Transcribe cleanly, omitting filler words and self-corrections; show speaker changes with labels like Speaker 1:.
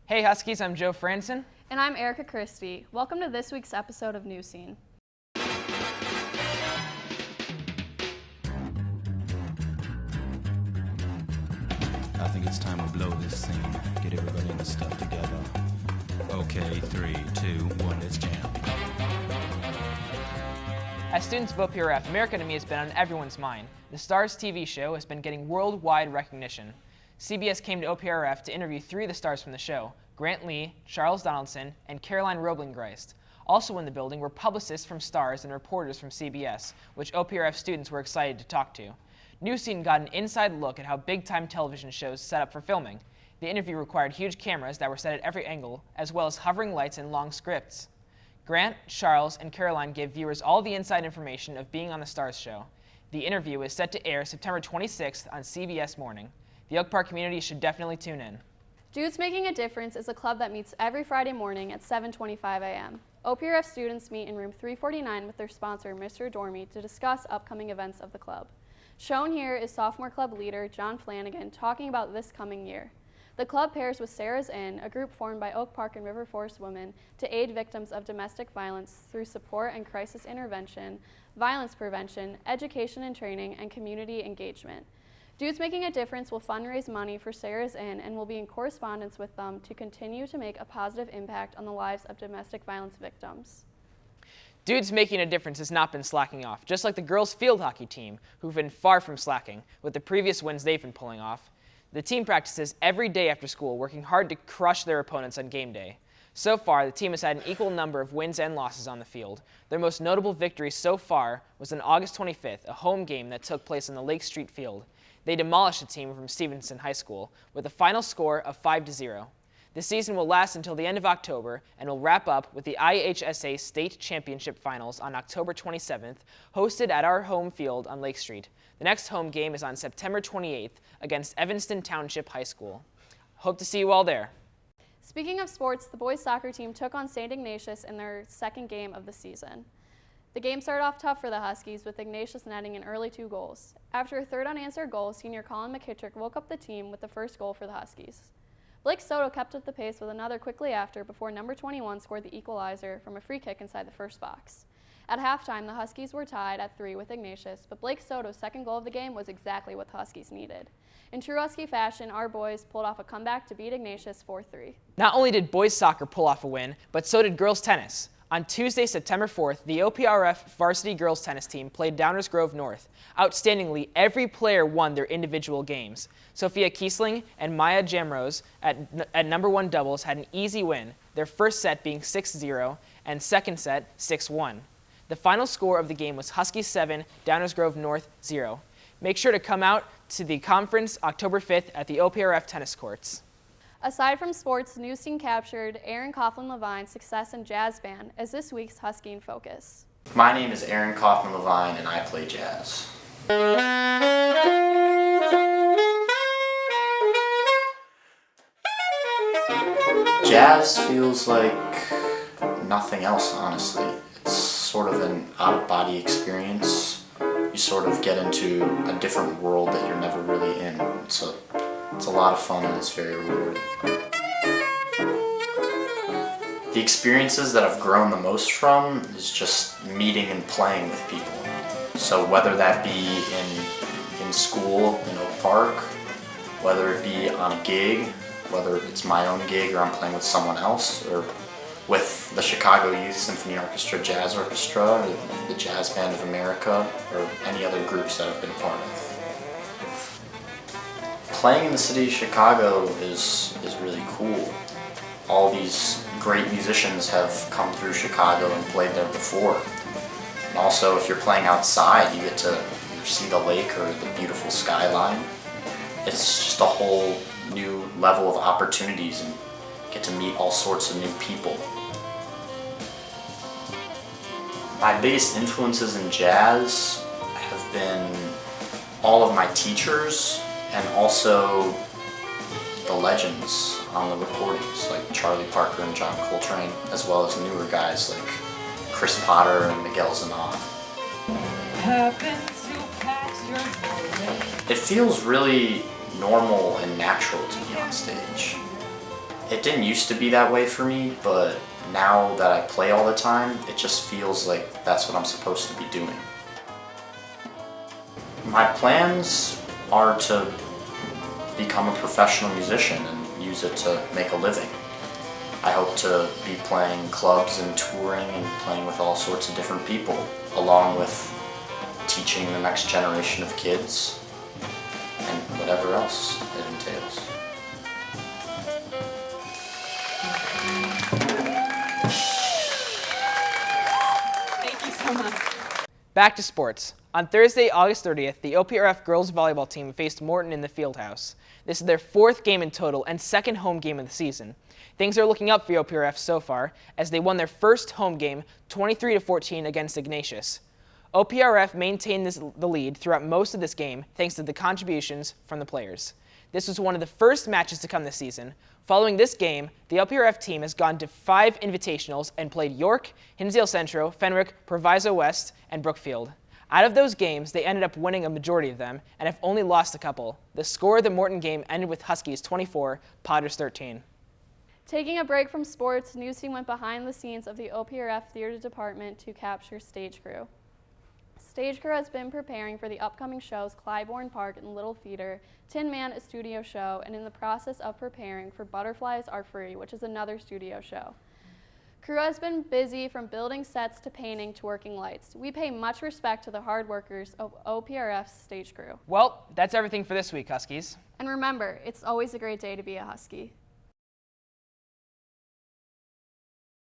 Speaker 1: Hey Huskies, I'm Joe Franson.
Speaker 2: And I'm Erica Christie. Welcome to this week's episode of Newscene.
Speaker 3: I think it's time to blow this scene. Get everybody in the stuff together. Okay, 3, 2, 1, let's jam.
Speaker 1: As students of OPRF, America to Me has been on everyone's mind. The Stars TV show has been getting worldwide recognition. CBS came to OPRF to interview 3 of the stars from the show: Grant Lee, Charles Donaldson, and Caroline Roblingreist. Also in the building were publicists from Stars and reporters from CBS, which OPRF students were excited to talk to. Newscene got an inside look at how big-time television shows set up for filming. The interview required huge cameras that were set at every angle, as well as hovering lights and long scripts. Grant, Charles, and Caroline gave viewers all the inside information of being on the Stars show. The interview is set to air September 26th on CBS Morning. The Oak Park community should definitely tune in.
Speaker 2: Dudes Making a Difference is a club that meets every Friday morning at 7:25 a.m. OPRF students meet in room 349 with their sponsor, Mr. Dormy, to discuss upcoming events of the club. Shown here is sophomore club leader John Flanagan talking about this coming year. The club pairs with Sarah's Inn, a group formed by Oak Park and River Forest women to aid victims of domestic violence through support and crisis intervention, violence prevention, education and training, and community engagement. Dudes Making a Difference will fundraise money for Sarah's Inn and will be in correspondence with them to continue to make a positive impact on the lives of domestic violence victims.
Speaker 1: Dudes Making a Difference has not been slacking off, just like the girls' field hockey team, who've been far from slacking with the previous wins they've been pulling off. The team practices every day after school, working hard to crush their opponents on game day. So far, the team has had an equal number of wins and losses on the field. Their most notable victory so far was on August 25th, a home game that took place on the Lake Street field. They demolished a team from Stevenson High School with a final score of 5-0. The season will last until the end of October and will wrap up with the IHSA State Championship Finals on October 27th, hosted at our home field on Lake Street. The next home game is on September 28th against Evanston Township High School. Hope to see you all there.
Speaker 2: Speaking of sports, the boys soccer team took on St. Ignatius in their second game of the season. The game started off tough for the Huskies, with Ignatius netting an early 2 goals. After a third unanswered goal, senior Colin McKittrick woke up the team with the first goal for the Huskies. Blake Soto kept up the pace with another quickly after before number 21 scored the equalizer from a free kick inside the first box. At halftime, the Huskies were tied at 3 with Ignatius, but Blake Soto's second goal of the game was exactly what the Huskies needed. In true Husky fashion, our boys pulled off a comeback to beat Ignatius 4-3.
Speaker 1: Not only did boys soccer pull off a win, but so did girls tennis. On Tuesday, September 4th, the OPRF varsity girls tennis team played Downers Grove North. Outstandingly, every player won their individual games. Sophia Kiesling and Maya Jamrose at number 1 doubles had an easy win, their first set being 6-0 and second set 6-1. The final score of the game was Huskies 7, Downers Grove North 0. Make sure to come out to the conference October 5th at the OPRF tennis courts.
Speaker 2: Aside from sports, Newscene captured Aaron Coughlin-Levine's success in jazz band as this week's Husky in Focus.
Speaker 4: My name is Aaron Coughlin-Levine and I play jazz. Jazz feels like nothing else, honestly. It's sort of an out-of-body experience. You sort of get into a different world that you're never really in. It's a lot of fun and it's very rewarding. The experiences that I've grown the most from is just meeting and playing with people. So whether that be in school in Oak Park, whether it be on a gig, whether it's my own gig or I'm playing with someone else, or with the Chicago Youth Symphony Orchestra Jazz Orchestra, or the Jazz Band of America, or any other groups that I've been a part of. Playing in the city of Chicago is really cool. All these great musicians have come through Chicago and played there before. And also, if you're playing outside, you get to either see the lake or the beautiful skyline. It's just a whole new level of opportunities and get to meet all sorts of new people. My biggest influences in jazz have been all of my teachers and also the legends on the recordings, like Charlie Parker and John Coltrane, as well as newer guys like Chris Potter and Miguel Zanon. It feels really normal and natural to be on stage. It didn't used to be that way for me, but now that I play all the time, it just feels like that's what I'm supposed to be doing. My plans are to become a professional musician and use it to make a living. I hope to be playing clubs and touring and playing with all sorts of different people, along with teaching the next generation of kids and whatever else it entails.
Speaker 5: Thank you so much.
Speaker 1: Back to sports. On Thursday, August 30th, the OPRF girls volleyball team faced Morton in the Fieldhouse. This is their 4th game in total and 2nd home game of the season. Things are looking up for OPRF so far, as they won their first home game 23-14 against Ignatius. OPRF maintained the lead throughout most of this game thanks to the contributions from the players. This was one of the first matches to come this season. Following this game, the OPRF team has gone to 5 invitationals and played York, Hinsdale Central, Fenwick, Proviso West, and Brookfield. Out of those games, they ended up winning a majority of them and have only lost a couple. The score of the Morton game ended with Huskies 24, Potters 13.
Speaker 2: Taking a break from sports, Newscene went behind the scenes of the OPRF theater department to capture Stage Crew. Stage Crew has been preparing for the upcoming shows Clybourne Park and Little Theater, Tin Man, a studio show, and in the process of preparing for Butterflies Are Free, which is another studio show. Crew has been busy from building sets to painting to working lights. We pay much respect to the hard workers of OPRF's Stage Crew.
Speaker 1: Well, that's everything for this week, Huskies.
Speaker 2: And remember, it's always a great day to be a Husky.